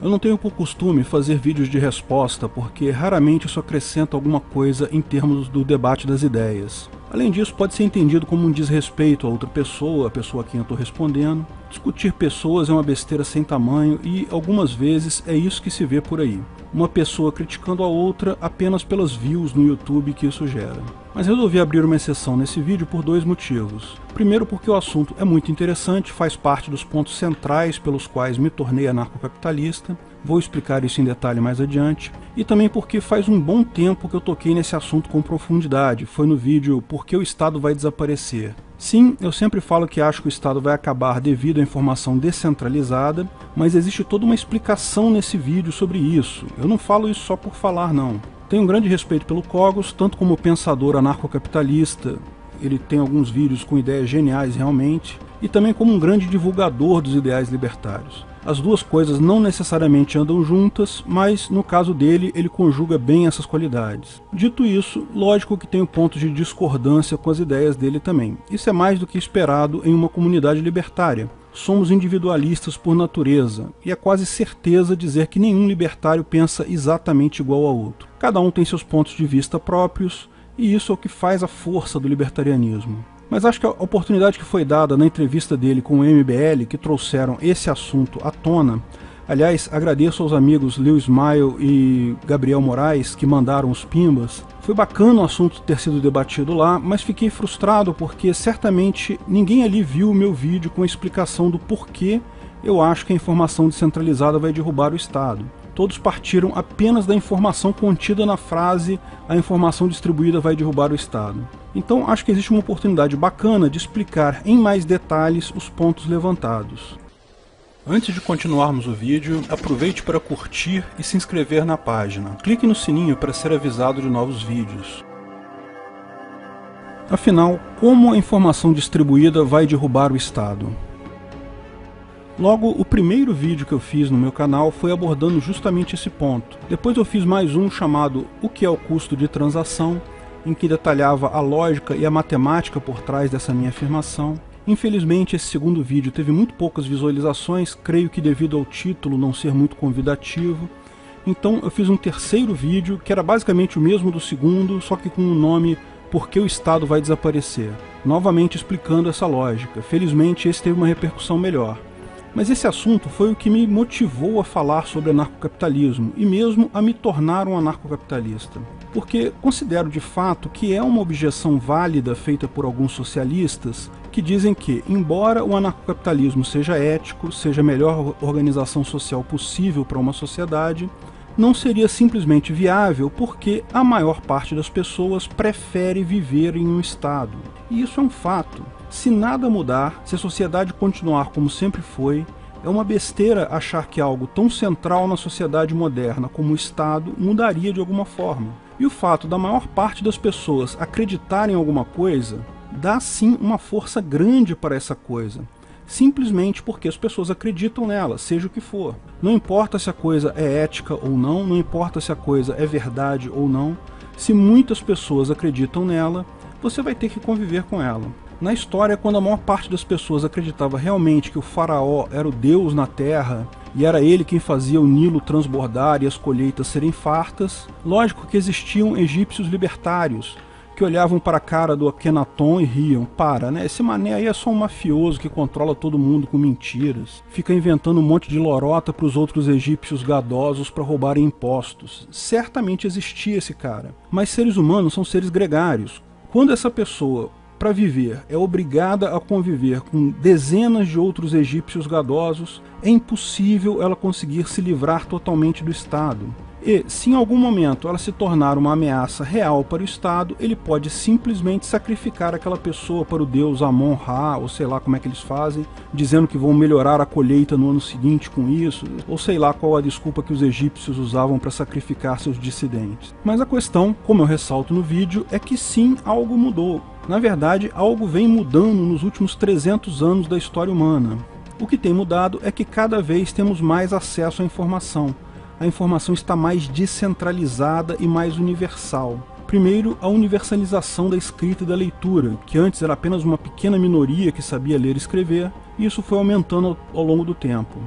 Eu não tenho por costume fazer vídeos de resposta porque raramente isso acrescenta alguma coisa em termos do debate das ideias. Além disso, pode ser entendido como um desrespeito a outra pessoa, a pessoa a quem eu estou respondendo. Discutir pessoas é uma besteira sem tamanho e, algumas vezes, é isso que se vê por aí. Uma pessoa criticando a outra apenas pelas views no YouTube que isso gera. Mas resolvi abrir uma exceção nesse vídeo por dois motivos. Primeiro porque o assunto é muito interessante, faz parte dos pontos centrais pelos quais me tornei anarcocapitalista, vou explicar isso em detalhe mais adiante, e também porque faz um bom tempo que eu toquei nesse assunto com profundidade, foi no vídeo Por que o Estado vai desaparecer? Sim, eu sempre falo que acho que o Estado vai acabar devido à informação descentralizada, mas existe toda uma explicação nesse vídeo sobre isso. Eu não falo isso só por falar, não. Tenho um grande respeito pelo Cogos, tanto como pensador anarcocapitalista, ele tem alguns vídeos com ideias geniais realmente, e também como um grande divulgador dos ideais libertários. As duas coisas não necessariamente andam juntas, mas no caso dele, ele conjuga bem essas qualidades. Dito isso, lógico que tenho pontos de discordância com as ideias dele também. Isso é mais do que esperado em uma comunidade libertária. Somos individualistas por natureza, e é quase certeza dizer que nenhum libertário pensa exatamente igual ao outro. Cada um tem seus pontos de vista próprios, e isso é o que faz a força do libertarianismo. Mas acho que a oportunidade que foi dada na entrevista dele com o MBL, que trouxeram esse assunto à tona, aliás, agradeço aos amigos Leo Smile e Gabriel Moraes, que mandaram os pimbas. Foi bacana o assunto ter sido debatido lá, mas fiquei frustrado porque certamente ninguém ali viu o meu vídeo com a explicação do porquê eu acho que a informação descentralizada vai derrubar o Estado. Todos partiram apenas da informação contida na frase "a informação distribuída vai derrubar o Estado". Então acho que existe uma oportunidade bacana de explicar em mais detalhes os pontos levantados. Antes de continuarmos o vídeo, aproveite para curtir e se inscrever na página. Clique no sininho para ser avisado de novos vídeos. Afinal, como a informação distribuída vai derrubar o Estado? Logo, o primeiro vídeo que eu fiz no meu canal foi abordando justamente esse ponto. Depois eu fiz mais um chamado O que é o custo de transação, em que detalhava a lógica e a matemática por trás dessa minha afirmação. Infelizmente, esse segundo vídeo teve muito poucas visualizações, creio que devido ao título não ser muito convidativo. Então eu fiz um terceiro vídeo, que era basicamente o mesmo do segundo, só que com o nome Por que o Estado vai desaparecer? Novamente explicando essa lógica. Felizmente esse teve uma repercussão melhor. Mas esse assunto foi o que me motivou a falar sobre anarcocapitalismo e mesmo a me tornar um anarcocapitalista. Porque considero de fato que é uma objeção válida feita por alguns socialistas que dizem que, embora o anarcocapitalismo seja ético, seja a melhor organização social possível para uma sociedade, não seria simplesmente viável porque a maior parte das pessoas prefere viver em um Estado. E isso é um fato. Se nada mudar, se a sociedade continuar como sempre foi, é uma besteira achar que algo tão central na sociedade moderna como o Estado mudaria de alguma forma. E o fato da maior parte das pessoas acreditarem em alguma coisa dá sim uma força grande para essa coisa. Simplesmente porque as pessoas acreditam nela, seja o que for. Não importa se a coisa é ética ou não, não importa se a coisa é verdade ou não, se muitas pessoas acreditam nela, você vai ter que conviver com ela. Na história, quando a maior parte das pessoas acreditava realmente que o faraó era o deus na terra e era ele quem fazia o Nilo transbordar e as colheitas serem fartas, lógico que existiam egípcios libertários que olhavam para a cara do Akhenaton e riam. Para, né? Esse mané aí é só um mafioso que controla todo mundo com mentiras. Fica inventando um monte de lorota para os outros egípcios gadosos para roubarem impostos. Certamente existia esse cara. Mas seres humanos são seres gregários. Quando essa pessoa, para viver, é obrigada a conviver com dezenas de outros egípcios gadosos, é impossível ela conseguir se livrar totalmente do Estado. E, se em algum momento ela se tornar uma ameaça real para o Estado, ele pode simplesmente sacrificar aquela pessoa para o deus Amon-Ra, ou sei lá como é que eles fazem, dizendo que vão melhorar a colheita no ano seguinte com isso, ou sei lá qual a desculpa que os egípcios usavam para sacrificar seus dissidentes. Mas a questão, como eu ressalto no vídeo, é que sim, algo mudou. Na verdade, algo vem mudando nos últimos 300 anos da história humana. O que tem mudado é que cada vez temos mais acesso à informação. A informação está mais descentralizada e mais universal. Primeiro, a universalização da escrita e da leitura, que antes era apenas uma pequena minoria que sabia ler e escrever, e isso foi aumentando ao longo do tempo.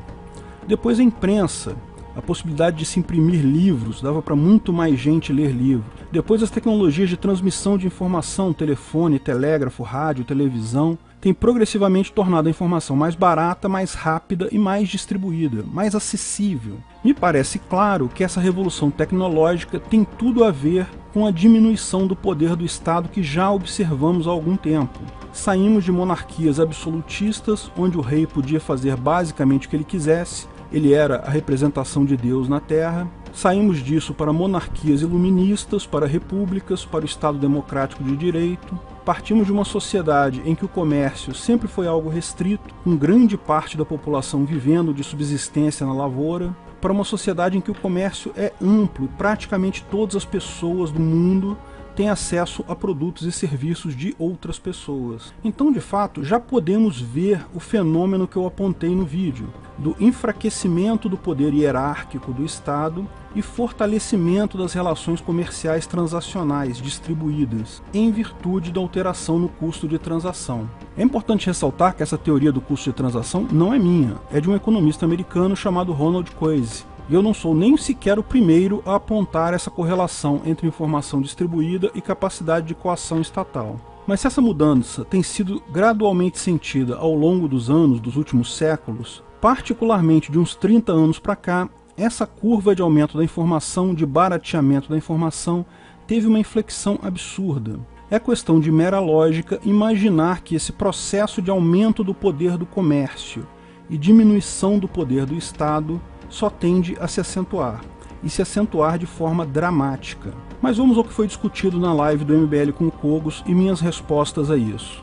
Depois a imprensa, a possibilidade de se imprimir livros, dava para muito mais gente ler livros. Depois as tecnologias de transmissão de informação, telefone, telégrafo, rádio, televisão, têm progressivamente tornado a informação mais barata, mais rápida e mais distribuída, mais acessível. Me parece claro que essa revolução tecnológica tem tudo a ver com a diminuição do poder do Estado que já observamos há algum tempo. Saímos de monarquias absolutistas, onde o rei podia fazer basicamente o que ele quisesse, ele era a representação de Deus na Terra. Saímos disso para monarquias iluministas, para repúblicas, para o Estado democrático de direito. Partimos de uma sociedade em que o comércio sempre foi algo restrito, com grande parte da população vivendo de subsistência na lavoura, para uma sociedade em que o comércio é amplo e praticamente todas as pessoas do mundo têm acesso a produtos e serviços de outras pessoas. Então, de fato, já podemos ver o fenômeno que eu apontei no vídeo, do enfraquecimento do poder hierárquico do Estado e fortalecimento das relações comerciais transacionais distribuídas, em virtude da alteração no custo de transação. É importante ressaltar que essa teoria do custo de transação não é minha, é de um economista americano chamado Ronald Coase. E eu não sou nem sequer o primeiro a apontar essa correlação entre informação distribuída e capacidade de coação estatal. Mas se essa mudança tem sido gradualmente sentida ao longo dos anos, dos últimos séculos, particularmente de uns 30 anos para cá, essa curva de aumento da informação, de barateamento da informação, teve uma inflexão absurda. É questão de mera lógica imaginar que esse processo de aumento do poder do comércio e diminuição do poder do Estado só tende a se acentuar, e se acentuar de forma dramática. Mas vamos ao que foi discutido na live do MBL com o Cogos e minhas respostas a isso.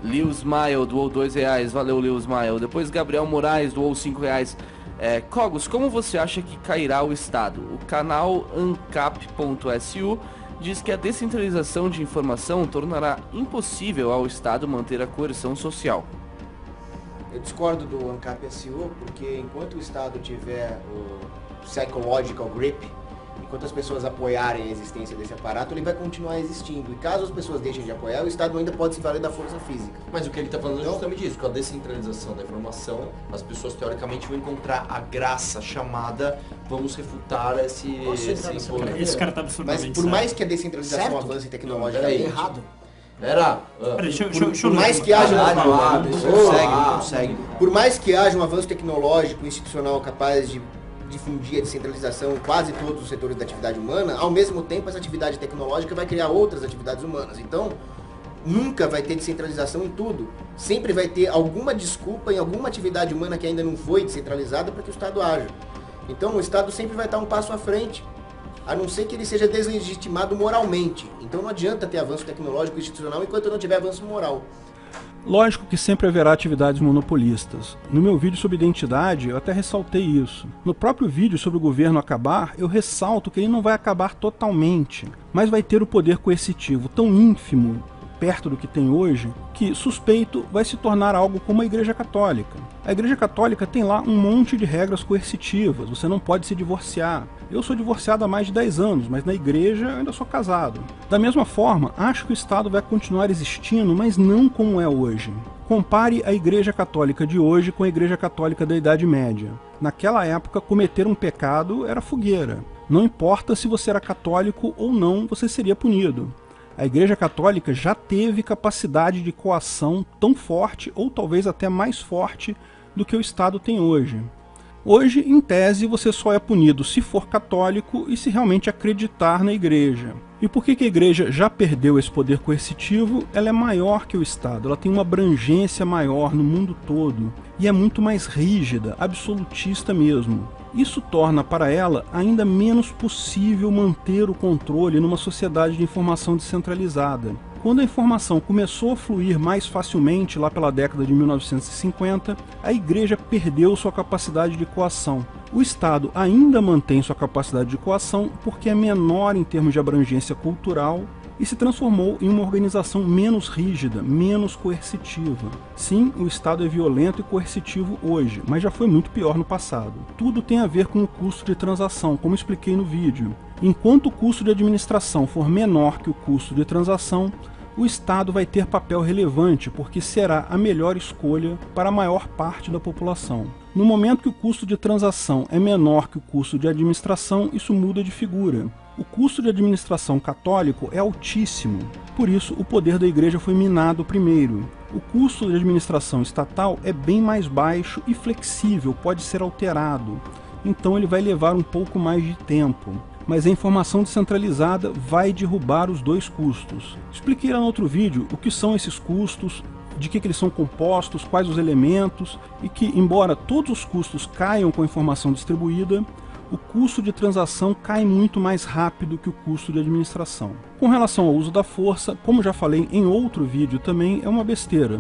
Lil Smile doou R$2, valeu Lil Smile. Depois Gabriel Moraes doou R$5. Cogos, como você acha que cairá o Estado? O canal ancap.su diz que a descentralização de informação tornará impossível ao Estado manter a coerção social. Eu discordo do ANCAP-SU, porque enquanto o Estado tiver o psychological grip, enquanto as pessoas apoiarem a existência desse aparato, ele vai continuar existindo. E caso as pessoas deixem de apoiar, o Estado ainda pode se valer da força física. Mas o que ele está falando é justamente isso. Com a descentralização da informação, as pessoas teoricamente vão encontrar a graça chamada vamos refutar esse cara tá absurdamente Mas por mais que a descentralização avance tecnologicamente... É errado. Por mais que haja consegue. Por mais que haja um avanço tecnológico institucional capaz de difundir a descentralização em quase todos os setores da atividade humana, ao mesmo tempo essa atividade tecnológica vai criar outras atividades humanas. Então, nunca vai ter descentralização em tudo. Sempre vai ter alguma desculpa em alguma atividade humana que ainda não foi descentralizada para que o Estado haja. Então, o Estado sempre vai estar um passo à frente, a não ser que ele seja deslegitimado moralmente. Então não adianta ter avanço tecnológico e institucional enquanto não tiver avanço moral. Lógico que sempre haverá atividades monopolistas. No meu vídeo sobre identidade, eu até ressaltei isso. No próprio vídeo sobre o governo acabar, eu ressalto que ele não vai acabar totalmente, mas vai ter o poder coercitivo tão ínfimo, perto do que tem hoje, que, suspeito, vai se tornar algo como a Igreja Católica. A Igreja Católica tem lá um monte de regras coercitivas, você não pode se divorciar. Eu sou divorciado há mais de 10 anos, mas na igreja eu ainda sou casado. Da mesma forma, acho que o Estado vai continuar existindo, mas não como é hoje. Compare a Igreja Católica de hoje com a Igreja Católica da Idade Média. Naquela época, cometer um pecado era fogueira. Não importa se você era católico ou não, você seria punido. A Igreja Católica já teve capacidade de coação tão forte, ou talvez até mais forte, do que o Estado tem hoje. Hoje, em tese, você só é punido se for católico e se realmente acreditar na igreja. E por que a igreja já perdeu esse poder coercitivo? Ela é maior que o Estado, ela tem uma abrangência maior no mundo todo e é muito mais rígida, absolutista mesmo. Isso torna para ela ainda menos possível manter o controle numa sociedade de informação descentralizada. Quando a informação começou a fluir mais facilmente lá pela década de 1950, a igreja perdeu sua capacidade de coação. O Estado ainda mantém sua capacidade de coação porque é menor em termos de abrangência cultural e se transformou em uma organização menos rígida, menos coercitiva. Sim, o Estado é violento e coercitivo hoje, mas já foi muito pior no passado. Tudo tem a ver com o custo de transação, como expliquei no vídeo. Enquanto o custo de administração for menor que o custo de transação, o Estado vai ter papel relevante porque será a melhor escolha para a maior parte da população. No momento que o custo de transação é menor que o custo de administração, isso muda de figura. O custo de administração católico é altíssimo, por isso o poder da igreja foi minado primeiro. O custo de administração estatal é bem mais baixo e flexível, pode ser alterado, então ele vai levar um pouco mais de tempo. Mas a informação descentralizada vai derrubar os dois custos. Expliquei lá no outro vídeo o que são esses custos, de que eles são compostos, quais os elementos, e que, embora todos os custos caiam com a informação distribuída, o custo de transação cai muito mais rápido que o custo de administração. Com relação ao uso da força, como já falei em outro vídeo também, é uma besteira.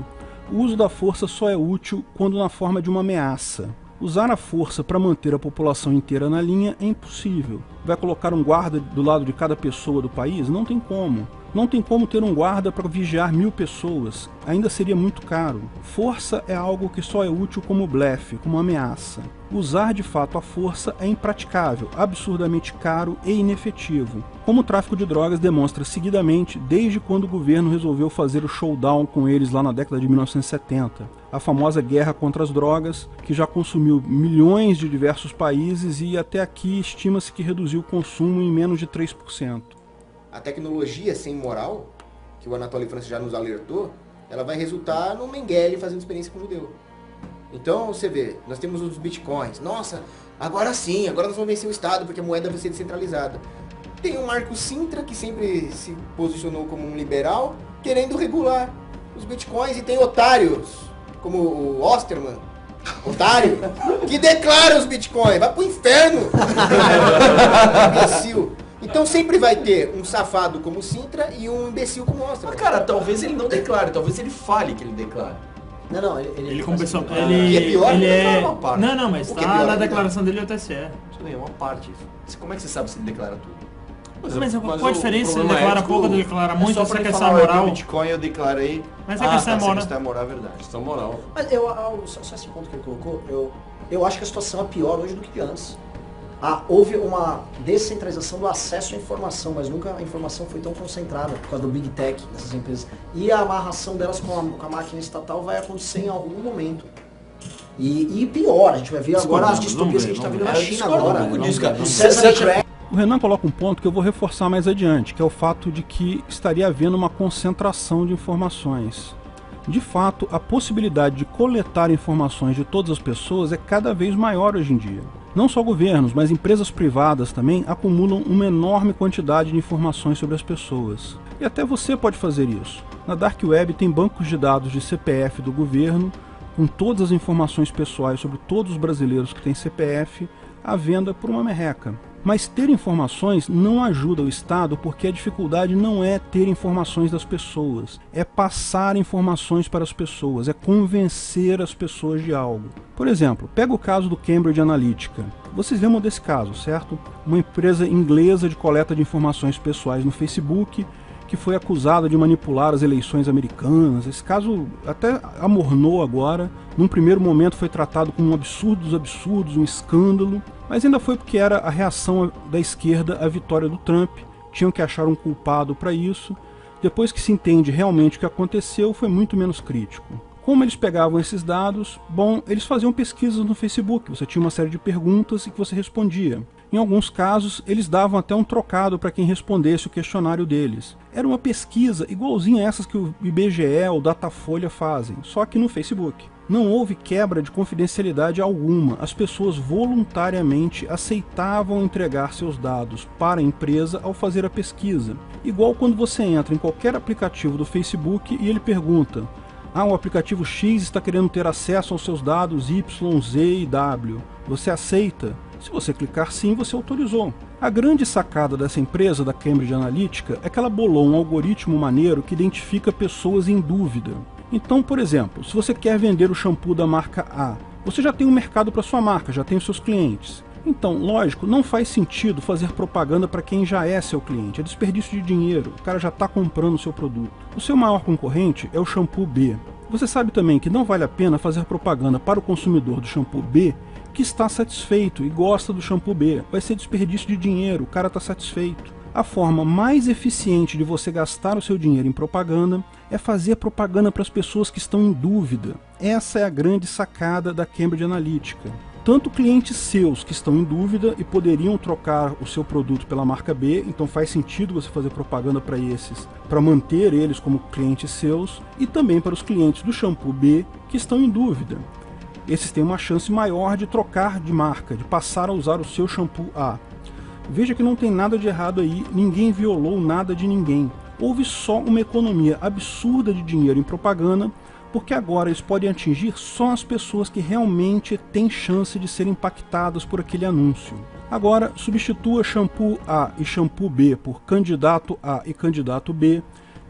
O uso da força só é útil quando na forma de uma ameaça. Usar a força para manter a população inteira na linha é impossível. Vai colocar um guarda do lado de cada pessoa do país? Não tem como. Não tem como ter um guarda para vigiar 1000 pessoas. Ainda seria muito caro. Força é algo que só é útil como blefe, como ameaça. Usar de fato a força é impraticável, absurdamente caro e inefetivo, como o tráfico de drogas demonstra seguidamente desde quando o governo resolveu fazer o showdown com eles lá na década de 1970. A famosa guerra contra as drogas, que já consumiu milhões de diversos países e até aqui estima-se que reduziu o consumo em menos de 3%. A tecnologia sem moral, que o Anatoly Francis já nos alertou, ela vai resultar no Mengele fazendo experiência com o judeu. Então, você vê, nós temos os bitcoins. Nossa, agora sim, agora nós vamos vencer o Estado, porque a moeda vai ser descentralizada. Tem o Marco Sintra, que sempre se posicionou como um liberal, querendo regular os bitcoins, e tem otários, como o Osterman, otário, que declara os bitcoins. Vai pro inferno! Imbecil. Então sempre vai ter um safado como o Sintra e um imbecil como o Osterman. Mas cara, talvez ele não declare, talvez ele fale que ele declare. Não, ele como pessoa, ele é pior? ele é... uma parte. Não, mas O que é tá pior, na né? declaração dele até TSE. Isso aí é uma parte. Como é que você sabe se ele declara tudo? Mas qual a diferença? Ele declara pouco, ele declara muito, só essa pra questão falar, moral. o Bitcoin eu declarei. Mas a questão é moral. A questão é moral, é verdade. Questão moral. Mas só esse ponto que ele colocou, eu acho que a situação é pior hoje do que antes. Houve uma descentralização do acesso à informação, mas nunca a informação foi tão concentrada por causa do Big Tech dessas empresas. E a amarração delas com a máquina estatal vai acontecer em algum momento. E pior, a gente vai ver agora as distopias que a gente está vendo na China agora. O Sesame Crack. O Renan coloca um ponto que eu vou reforçar mais adiante, que é o fato de que estaria havendo uma concentração de informações. De fato, a possibilidade de coletar informações de todas as pessoas é cada vez maior hoje em dia. Não só governos, mas empresas privadas também acumulam uma enorme quantidade de informações sobre as pessoas. E até você pode fazer isso. Na Dark Web tem bancos de dados de CPF do governo, com todas as informações pessoais sobre todos os brasileiros que têm CPF, à venda por uma merreca. Mas ter informações não ajuda o Estado, porque a dificuldade não é ter informações das pessoas, é passar informações para as pessoas, é convencer as pessoas de algo. Por exemplo, pega o caso do Cambridge Analytica. Vocês lembram desse caso, certo? Uma empresa inglesa de coleta de informações pessoais no Facebook, que foi acusada de manipular as eleições americanas. Esse caso até amornou agora. Num primeiro momento foi tratado como um absurdo dos absurdos, um escândalo, mas ainda foi porque era a reação da esquerda à vitória do Trump. Tinham que achar um culpado para isso. Depois que se entende realmente o que aconteceu, foi muito menos crítico. Como eles pegavam esses dados? Bom, eles faziam pesquisas no Facebook. Você tinha uma série de perguntas e que você respondia. Em alguns casos, eles davam até um trocado para quem respondesse o questionário deles. Era uma pesquisa igualzinha a essas que o IBGE ou Datafolha fazem, só que no Facebook. Não houve quebra de confidencialidade alguma. As pessoas voluntariamente aceitavam entregar seus dados para a empresa ao fazer a pesquisa. Igual quando você entra em qualquer aplicativo do Facebook e ele pergunta: o aplicativo X está querendo ter acesso aos seus dados Y, Z e W. Você aceita? Se você clicar sim, você autorizou. A grande sacada dessa empresa, da Cambridge Analytica, é que ela bolou um algoritmo maneiro que identifica pessoas em dúvida. Então, por exemplo, se você quer vender o shampoo da marca A, você já tem um mercado para sua marca, já tem os seus clientes. Então, lógico, não faz sentido fazer propaganda para quem já é seu cliente, é desperdício de dinheiro, o cara já está comprando o seu produto. O seu maior concorrente é o shampoo B. Você sabe também que não vale a pena fazer propaganda para o consumidor do shampoo B que está satisfeito e gosta do shampoo B. Vai ser desperdício de dinheiro, o cara está satisfeito. A forma mais eficiente de você gastar o seu dinheiro em propaganda é fazer propaganda para as pessoas que estão em dúvida. Essa é a grande sacada da Cambridge Analytica. Tanto clientes seus que estão em dúvida e poderiam trocar o seu produto pela marca B, então faz sentido você fazer propaganda para esses, para manter eles como clientes seus, e também para os clientes do shampoo B que estão em dúvida. Esses têm uma chance maior de trocar de marca, de passar a usar o seu shampoo A. Veja que não tem nada de errado aí, ninguém violou nada de ninguém. Houve só uma economia absurda de dinheiro em propaganda, porque agora eles podem atingir só as pessoas que realmente têm chance de serem impactadas por aquele anúncio. Agora, substitua shampoo A e shampoo B por candidato A e candidato B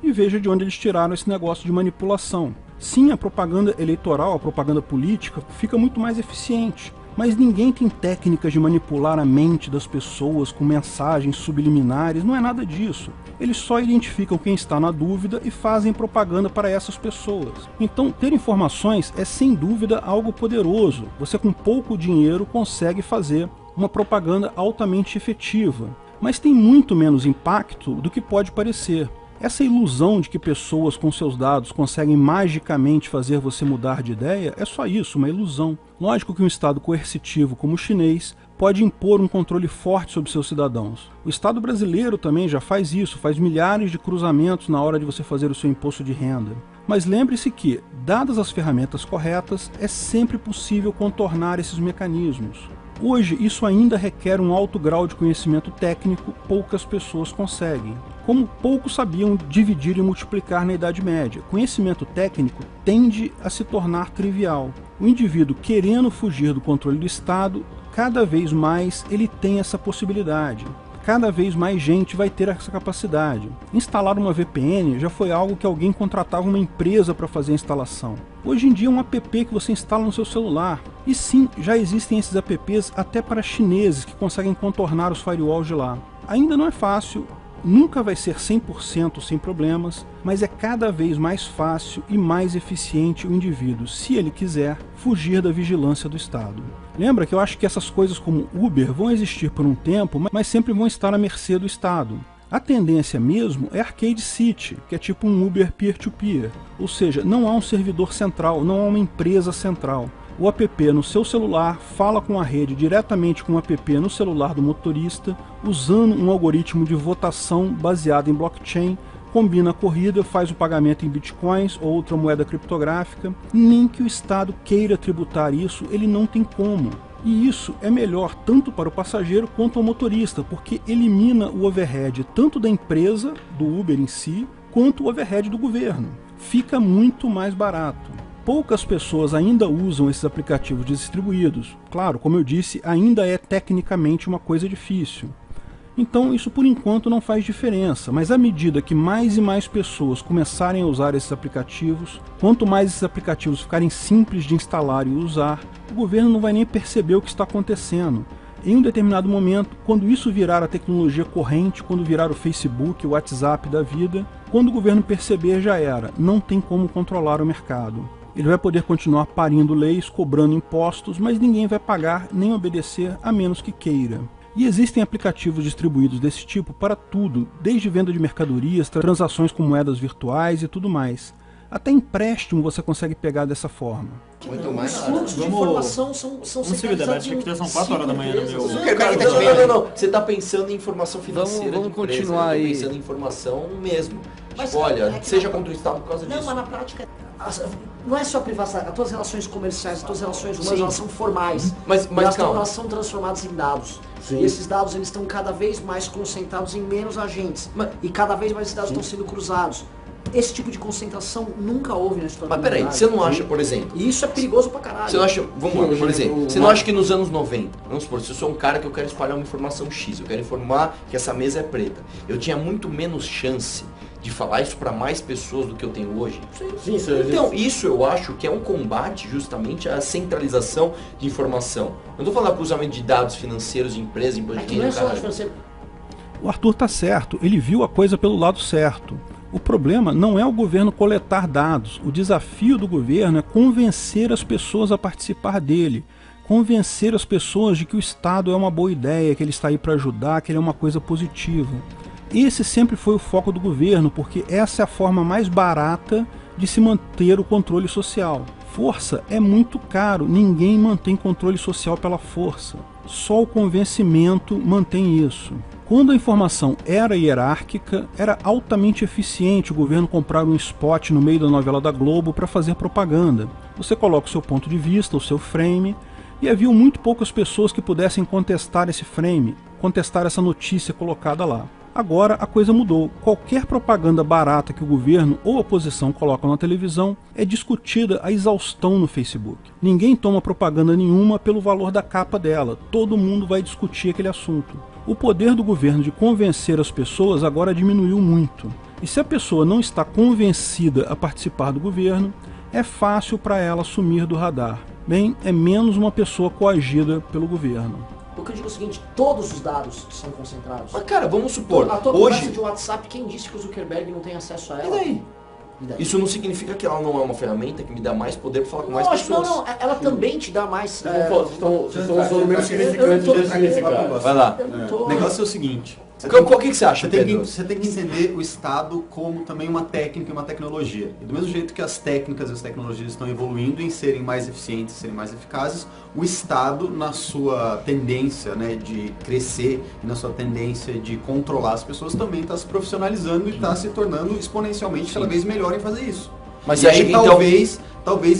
e veja de onde eles tiraram esse negócio de manipulação. Sim, a propaganda eleitoral, a propaganda política fica muito mais eficiente, mas ninguém tem técnicas de manipular a mente das pessoas com mensagens subliminares, não é nada disso. Eles só identificam quem está na dúvida e fazem propaganda para essas pessoas. Então, ter informações é sem dúvida algo poderoso. Você com pouco dinheiro consegue fazer uma propaganda altamente efetiva, mas tem muito menos impacto do que pode parecer. Essa ilusão de que pessoas com seus dados conseguem magicamente fazer você mudar de ideia é só isso, uma ilusão. Lógico que um Estado coercitivo como o chinês pode impor um controle forte sobre seus cidadãos. O Estado brasileiro também já faz isso, faz milhares de cruzamentos na hora de você fazer o seu imposto de renda. Mas lembre-se que, dadas as ferramentas corretas, é sempre possível contornar esses mecanismos. Hoje, isso ainda requer um alto grau de conhecimento técnico, poucas pessoas conseguem. Como poucos sabiam dividir e multiplicar na Idade Média, conhecimento técnico tende a se tornar trivial. O indivíduo querendo fugir do controle do Estado, cada vez mais ele tem essa possibilidade. Cada vez mais gente vai ter essa capacidade. Instalar uma VPN já foi algo que alguém contratava uma empresa para fazer a instalação. Hoje em dia é um app que você instala no seu celular. E sim, já existem esses apps até para chineses que conseguem contornar os firewalls de lá. Ainda não é fácil, nunca vai ser 100% sem problemas, mas é cada vez mais fácil e mais eficiente o indivíduo, se ele quiser, fugir da vigilância do Estado. Lembra que eu acho que essas coisas como Uber vão existir por um tempo, mas sempre vão estar à mercê do Estado. A tendência mesmo é Arcade City, que é tipo um Uber peer-to-peer, ou seja, não há um servidor central, não há uma empresa central. O app no seu celular fala com a rede diretamente com o app no celular do motorista, usando um algoritmo de votação baseado em blockchain, combina a corrida, faz o pagamento em bitcoins ou outra moeda criptográfica. Nem que o Estado queira tributar isso, ele não tem como. E isso é melhor tanto para o passageiro quanto ao motorista, porque elimina o overhead tanto da empresa, do Uber em si, quanto o overhead do governo. Fica muito mais barato. Poucas pessoas ainda usam esses aplicativos distribuídos. Claro, como eu disse, ainda é tecnicamente uma coisa difícil. Então isso por enquanto não faz diferença, mas à medida que mais e mais pessoas começarem a usar esses aplicativos, quanto mais esses aplicativos ficarem simples de instalar e usar, o governo não vai nem perceber o que está acontecendo. Em um determinado momento, quando isso virar a tecnologia corrente, quando virar o Facebook, o WhatsApp da vida, quando o governo perceber já era, não tem como controlar o mercado. Ele vai poder continuar parindo leis, cobrando impostos, mas ninguém vai pagar nem obedecer a menos que queira. E existem aplicativos distribuídos desse tipo para tudo, desde venda de mercadorias, transações com moedas virtuais e tudo mais. Até empréstimo você consegue pegar dessa forma. Muito mais. Os fluxos de informação são centralizados em que são 4 horas da manhã no meu... Não. Você está pensando em informação financeira. Vamos de empresa, continuar aí. Pensando em informação mesmo. Mas Tipo, olha, é que seja não- contra o Estado por causa Não, disso. mas na prática, não é só a privacidade. As tuas relações comerciais, as tuas relações humanas, Sim. elas são formais. Mas calma. Elas são transformadas em dados. Sim. E esses dados eles estão cada vez mais concentrados em menos agentes. E cada vez mais esses dados estão sendo cruzados. Esse tipo de concentração nunca houve na história Mas da peraí, humanidade. você não acha, por exemplo... E isso é perigoso pra caralho. Você não acha, vamos lá, por Sim, exemplo, o- você não acha que nos anos 90, vamos supor, se eu sou um cara que eu quero espalhar uma informação X, eu quero informar que essa mesa é preta, eu tinha muito menos chance de falar isso para mais pessoas do que eu tenho hoje? Sim, Então, isso eu acho que é um combate justamente à centralização de informação. Eu não estou falando cruzamento de dados financeiros de empresas, imposto É de que não é dinheiro, só caralho. financeiro. O Arthur tá certo, ele viu a coisa pelo lado certo. O problema não é o governo coletar dados, o desafio do governo é convencer as pessoas a participar dele, convencer as pessoas de que o Estado é uma boa ideia, que ele está aí para ajudar, que ele é uma coisa positiva. esse sempre foi o foco do governo, porque essa é a forma mais barata de se manter o controle social. Força é muito caro, ninguém mantém controle social pela força. Só o convencimento mantém isso. Quando a informação era hierárquica, era altamente eficiente o governo comprar um spot no meio da novela da Globo para fazer propaganda. Você coloca o seu ponto de vista, o seu frame, e havia muito poucas pessoas que pudessem contestar esse frame, contestar essa notícia colocada lá. Agora a coisa mudou. Qualquer propaganda barata que o governo ou a oposição colocam na televisão é discutida a exaustão no Facebook. Ninguém toma propaganda nenhuma pelo valor da capa dela. Todo mundo vai discutir aquele assunto. O poder do governo de convencer as pessoas agora diminuiu muito. E se a pessoa não está convencida a participar do governo, é fácil para ela sumir do radar. Bem, é menos uma pessoa coagida pelo governo. O que eu digo é o seguinte, todos os dados são concentrados. Mas cara, vamos supor, a tua hoje... conversa de WhatsApp, quem disse que o Zuckerberg não tem acesso a ela? E daí? Isso não significa que ela não é uma ferramenta que me dá mais poder para falar com mais Lógico, pessoas. Não, ela também te dá mais... Vocês estão usando o mesmo significante de significado. Vai lá. O negócio é o seguinte... Qual que você acha, Pedro? Você tem que entender o Estado como também uma técnica e uma tecnologia. E do mesmo jeito que as técnicas e as tecnologias estão evoluindo em serem mais eficientes, serem mais eficazes, o Estado, na sua tendência, né, de crescer, na sua tendência de controlar as pessoas, também está se profissionalizando e está se tornando exponencialmente cada vez melhor em fazer isso. Mas e aí, que talvez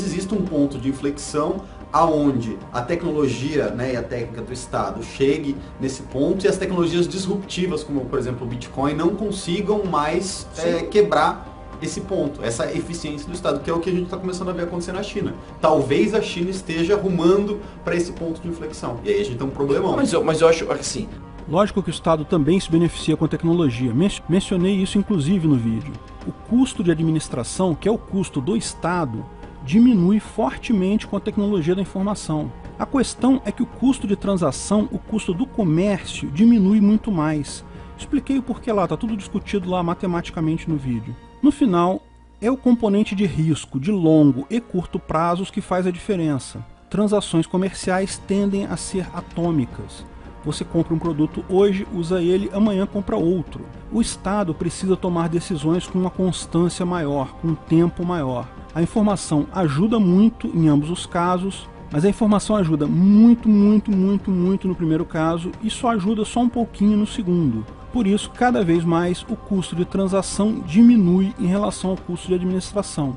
exista um ponto de inflexão aonde a tecnologia, né, e a técnica do Estado chegue nesse ponto e as tecnologias disruptivas, como por exemplo o Bitcoin, não consigam mais quebrar esse ponto, essa eficiência do Estado, que é o que a gente está começando a ver acontecer na China. Talvez a China esteja rumando para esse ponto de inflexão. E aí a gente tem um problemão. Mas eu acho assim... Lógico que o Estado também se beneficia com a tecnologia. Mencionei isso inclusive no vídeo. O custo de administração, que é o custo do Estado, diminui fortemente com a tecnologia da informação. A questão é que o custo de transação, o custo do comércio, diminui muito mais. Expliquei o porquê lá, está tudo discutido lá matematicamente no vídeo. No final, é o componente de risco de longo e curto prazos que faz a diferença. Transações comerciais tendem a ser atômicas. Você compra um produto hoje, usa ele, amanhã compra outro. O Estado precisa tomar decisões com uma constância maior, com um tempo maior. A informação ajuda muito em ambos os casos, mas a informação ajuda muito no primeiro caso e só ajuda só um pouquinho no segundo. Por isso, cada vez mais o custo de transação diminui em relação ao custo de administração.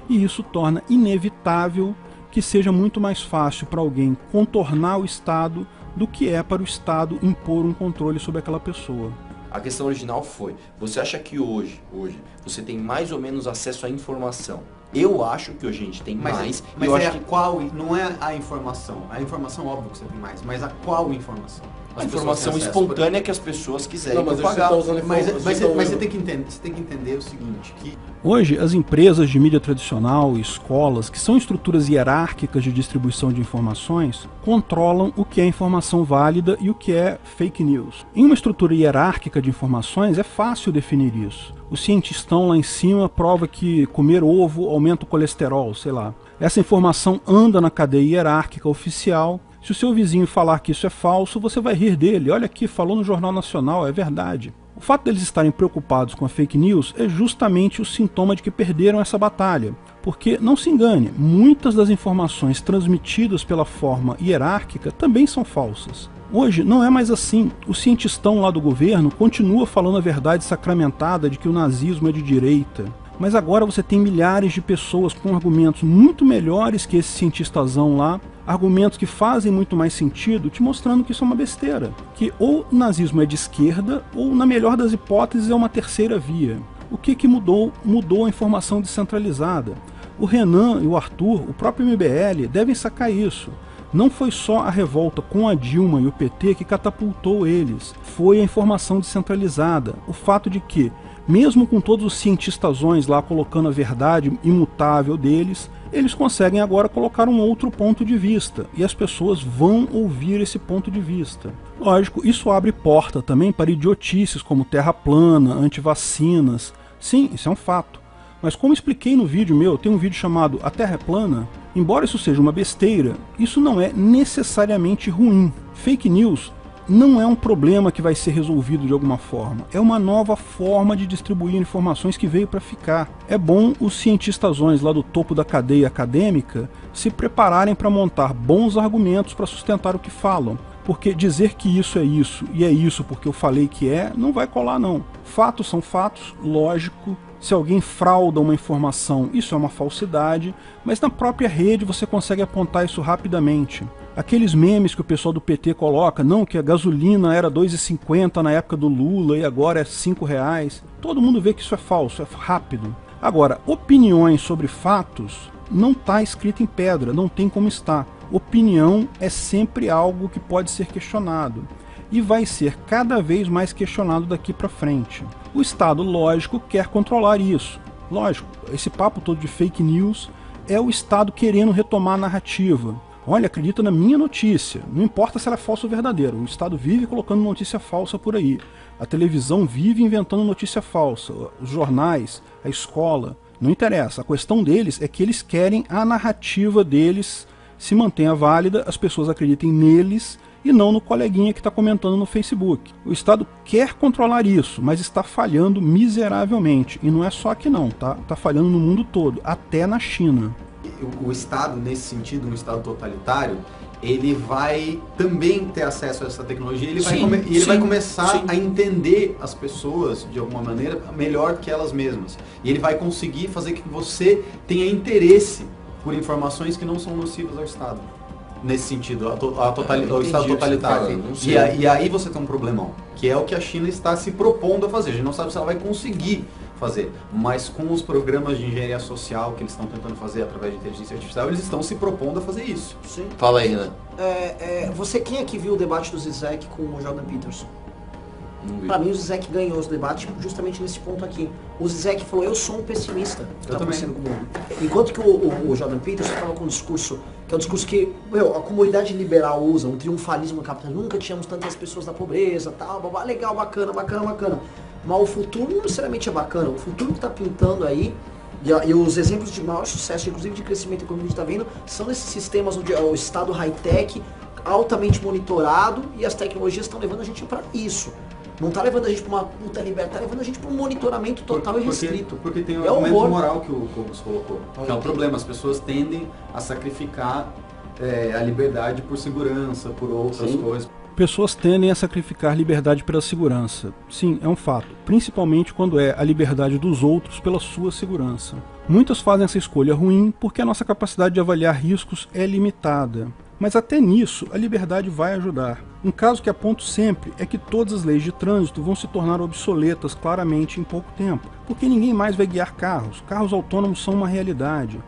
E isso torna inevitável que seja muito mais fácil para alguém contornar o Estado do que é para o Estado impor um controle sobre aquela pessoa. A questão original foi, você acha que hoje você tem mais ou menos acesso à informação? Eu acho que hoje a gente tem mais. Mas eu acho que qual, não é a informação. A informação, óbvio que você tem mais, mas a qual informação? A informação espontânea que as pessoas quiserem mas propagar. Mas você tem que entender o seguinte, que... Hoje, as empresas de mídia tradicional e escolas, que são estruturas hierárquicas de distribuição de informações, controlam o que é informação válida e o que é fake news. Em uma estrutura hierárquica de informações, é fácil definir isso. O cientistão lá em cima prova que comer ovo aumenta o colesterol, sei lá. Essa informação anda na cadeia hierárquica oficial. Se o seu vizinho falar que isso é falso, você vai rir dele. Olha aqui, falou no Jornal Nacional, é verdade. O fato deles estarem preocupados com a fake news é justamente o sintoma de que perderam essa batalha. Porque, não se engane, muitas das informações transmitidas pela forma hierárquica também são falsas. Hoje não é mais assim. O cientistão lá do governo continua falando a verdade sacramentada de que o nazismo é de direita. Mas agora você tem milhares de pessoas com argumentos muito melhores que esse cientistazão lá, argumentos que fazem muito mais sentido, te mostrando que isso é uma besteira. Que ou o nazismo é de esquerda, ou na melhor das hipóteses é uma terceira via. O que mudou? Mudou a informação descentralizada. O Renan e o Arthur, o próprio MBL, devem sacar isso. Não foi só a revolta com a Dilma e o PT que catapultou eles, foi a informação descentralizada. O fato de que, mesmo com todos os cientistazões lá colocando a verdade imutável deles, eles conseguem agora colocar um outro ponto de vista, e as pessoas vão ouvir esse ponto de vista. Lógico, isso abre porta também para idiotices como terra plana, antivacinas. Sim, isso é um fato. Mas como expliquei no vídeo meu, tem um vídeo chamado A Terra é Plana, embora isso seja uma besteira, isso não é necessariamente ruim. Fake news não é um problema que vai ser resolvido de alguma forma. É uma nova forma de distribuir informações que veio para ficar. É bom os cientistasões lá do topo da cadeia acadêmica se prepararem para montar bons argumentos para sustentar o que falam. Porque dizer que isso e é isso porque eu falei que é, não vai colar não. Fatos são fatos, lógico. Se alguém frauda uma informação, isso é uma falsidade, mas na própria rede você consegue apontar isso rapidamente. Aqueles memes que o pessoal do PT coloca, não, que a gasolina era 2,50 na época do Lula e agora é 5 reais. Todo mundo vê que isso é falso, é rápido. Agora, opiniões sobre fatos não está escrito em pedra, não tem como estar. Opinião é sempre algo que pode ser questionado. E vai ser cada vez mais questionado daqui para frente. O Estado, lógico, quer controlar isso. Lógico, esse papo todo de fake news é o Estado querendo retomar a narrativa. Olha, acredita na minha notícia. Não importa se ela é falsa ou verdadeira. O Estado vive colocando notícia falsa por aí. A televisão vive inventando notícia falsa. Os jornais, a escola. Não interessa. A questão deles é que eles querem a narrativa deles se mantenha válida, as pessoas acreditem neles e não no coleguinha que está comentando no Facebook. O Estado quer controlar isso, mas está falhando miseravelmente. E não é só aqui não, tá? Está falhando no mundo todo, até na China. O Estado, nesse sentido, um Estado totalitário, ele vai também ter acesso a essa tecnologia, ele vai começar a entender as pessoas, de alguma maneira, melhor que elas mesmas. E ele vai conseguir fazer que você tenha interesse por informações que não são nocivas ao Estado. Nesse sentido, ao Estado totalitário. E aí você tem um problemão, que é o que a China está se propondo a fazer. A gente não sabe se ela vai conseguir fazer, mas com os programas de engenharia social que eles estão tentando fazer através de inteligência artificial, eles estão se propondo a fazer isso. Sim. Fala aí, Renan. Quem aqui viu o debate do Zizek com o Jordan Peterson? Pra mim o Zizek ganhou os debates justamente nesse ponto aqui. O Zizek falou, eu sou um pessimista que está acontecendo com o mundo. Enquanto que o Jordan Peterson estava com um discurso, que é um discurso que a comunidade liberal usa, um triunfalismo capitalista. Nunca tínhamos tantas pessoas da pobreza, tal, legal, bacana. Mas o futuro não necessariamente é bacana. O futuro que está pintando aí, e os exemplos de maior sucesso, inclusive de crescimento econômico que a gente está vendo, são esses sistemas onde o Estado high-tech, altamente monitorado, e as tecnologias estão levando a gente para isso. Não está levando a gente para uma puta liberdade, está levando a gente para um monitoramento total e restrito. Porque tem o argumento moral que o Cogos colocou, que é um problema. As pessoas tendem a sacrificar a liberdade por segurança, por outras coisas. Pessoas tendem a sacrificar liberdade pela segurança. Sim, é um fato. Principalmente quando é a liberdade dos outros pela sua segurança. Muitas fazem essa escolha ruim porque a nossa capacidade de avaliar riscos é limitada. Mas até nisso, a liberdade vai ajudar. Um caso que aponto sempre é que todas as leis de trânsito vão se tornar obsoletas claramente em pouco tempo, porque ninguém mais vai guiar carros. Carros autônomos são uma realidade.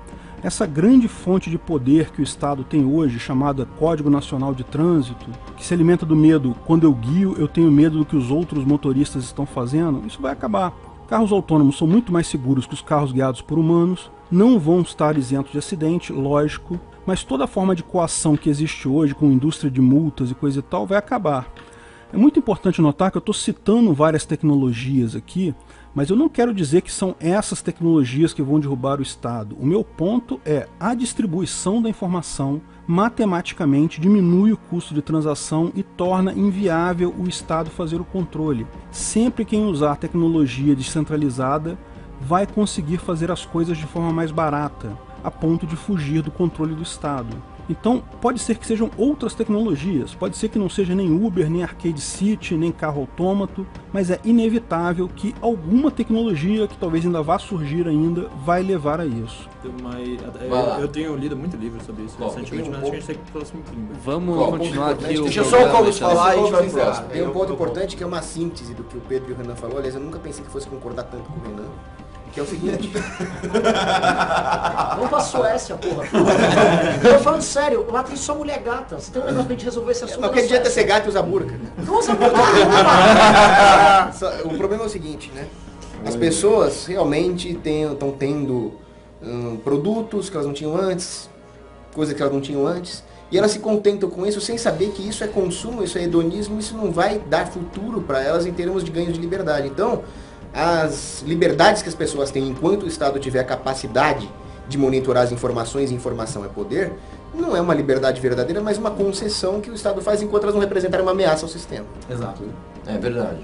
Essa grande fonte de poder que o Estado tem hoje, chamada Código Nacional de Trânsito, que se alimenta do medo, quando eu guio, eu tenho medo do que os outros motoristas estão fazendo, isso vai acabar. Carros autônomos são muito mais seguros que os carros guiados por humanos, não vão estar isentos de acidente, lógico, mas toda a forma de coação que existe hoje, com indústria de multas e coisa e tal, vai acabar. É muito importante notar que eu estou citando várias tecnologias aqui, mas eu não quero dizer que são essas tecnologias que vão derrubar o Estado. O meu ponto é a distribuição da informação matematicamente diminui o custo de transação e torna inviável o Estado fazer o controle. Sempre quem usar tecnologia descentralizada vai conseguir fazer as coisas de forma mais barata, a ponto de fugir do controle do Estado. Então, pode ser que sejam outras tecnologias, pode ser que não seja nem Uber, nem Arcade City, nem carro autômato, mas é inevitável que alguma tecnologia, que talvez ainda vá surgir ainda, vai levar a isso. Eu tenho lido muito livro sobre isso recentemente, mas acho que a gente tem que ir pro próximo clima. Vamos continuar aqui. Deixa só o Cogos falar e a gente vai pro próximo. Tem um ponto importante que é uma síntese do que o Pedro e o Renan falou. Aliás, eu nunca pensei que fosse concordar tanto com o Renan. Que é o seguinte. Vamos pra Suécia, porra. Eu tô falando sério, lá tem só mulher gata. Você tem um negócio pra gente resolver esse assunto. Não, que adianta ser gato e usar burca. Não usa burca. O problema é o seguinte, né? As pessoas realmente estão tendo produtos que elas não tinham antes, coisas que elas não tinham antes, e elas se contentam com isso sem saber que isso é consumo, isso é hedonismo, isso não vai dar futuro para elas em termos de ganho de liberdade. Então, as liberdades que as pessoas têm enquanto o Estado tiver a capacidade de monitorar as informações, e informação é poder, não é uma liberdade verdadeira, mas uma concessão que o Estado faz enquanto elas não representarem uma ameaça ao sistema. Exato. É verdade.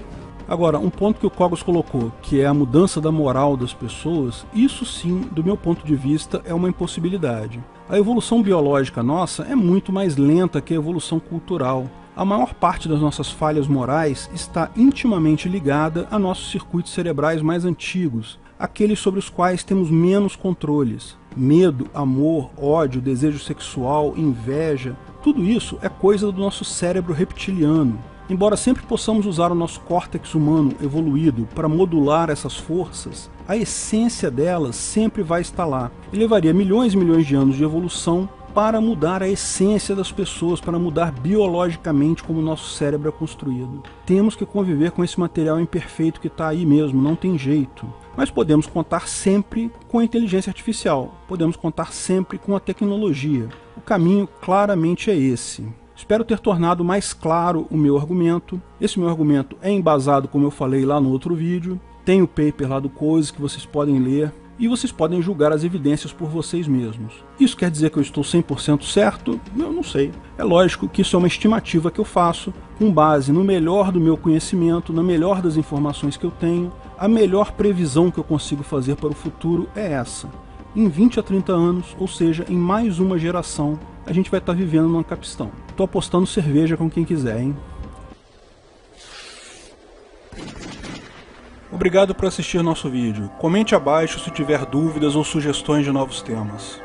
Agora, um ponto que o Cogos colocou, que é a mudança da moral das pessoas, isso sim, do meu ponto de vista, é uma impossibilidade. A evolução biológica nossa é muito mais lenta que a evolução cultural. A maior parte das nossas falhas morais está intimamente ligada a nossos circuitos cerebrais mais antigos, aqueles sobre os quais temos menos controles. Medo, amor, ódio, desejo sexual, inveja, tudo isso é coisa do nosso cérebro reptiliano. Embora sempre possamos usar o nosso córtex humano evoluído para modular essas forças, a essência delas sempre vai estar lá. E levaria milhões e milhões de anos de evolução para mudar a essência das pessoas, para mudar biologicamente como o nosso cérebro é construído. Temos que conviver com esse material imperfeito que está aí mesmo, não tem jeito. Mas podemos contar sempre com a inteligência artificial, podemos contar sempre com a tecnologia. O caminho claramente é esse. Espero ter tornado mais claro o meu argumento. Esse meu argumento é embasado, como eu falei lá no outro vídeo. Tem o paper lá do Coase que vocês podem ler. E vocês podem julgar as evidências por vocês mesmos. Isso quer dizer que eu estou 100% certo? Eu não sei. É lógico que isso é uma estimativa que eu faço com base no melhor do meu conhecimento, na melhor das informações que eu tenho. A melhor previsão que eu consigo fazer para o futuro é essa. Em 20 a 30 anos, ou seja, em mais uma geração, a gente vai estar vivendo no Ancapistão. Tô apostando cerveja com quem quiser, hein? Obrigado por assistir nosso vídeo. Comente abaixo se tiver dúvidas ou sugestões de novos temas.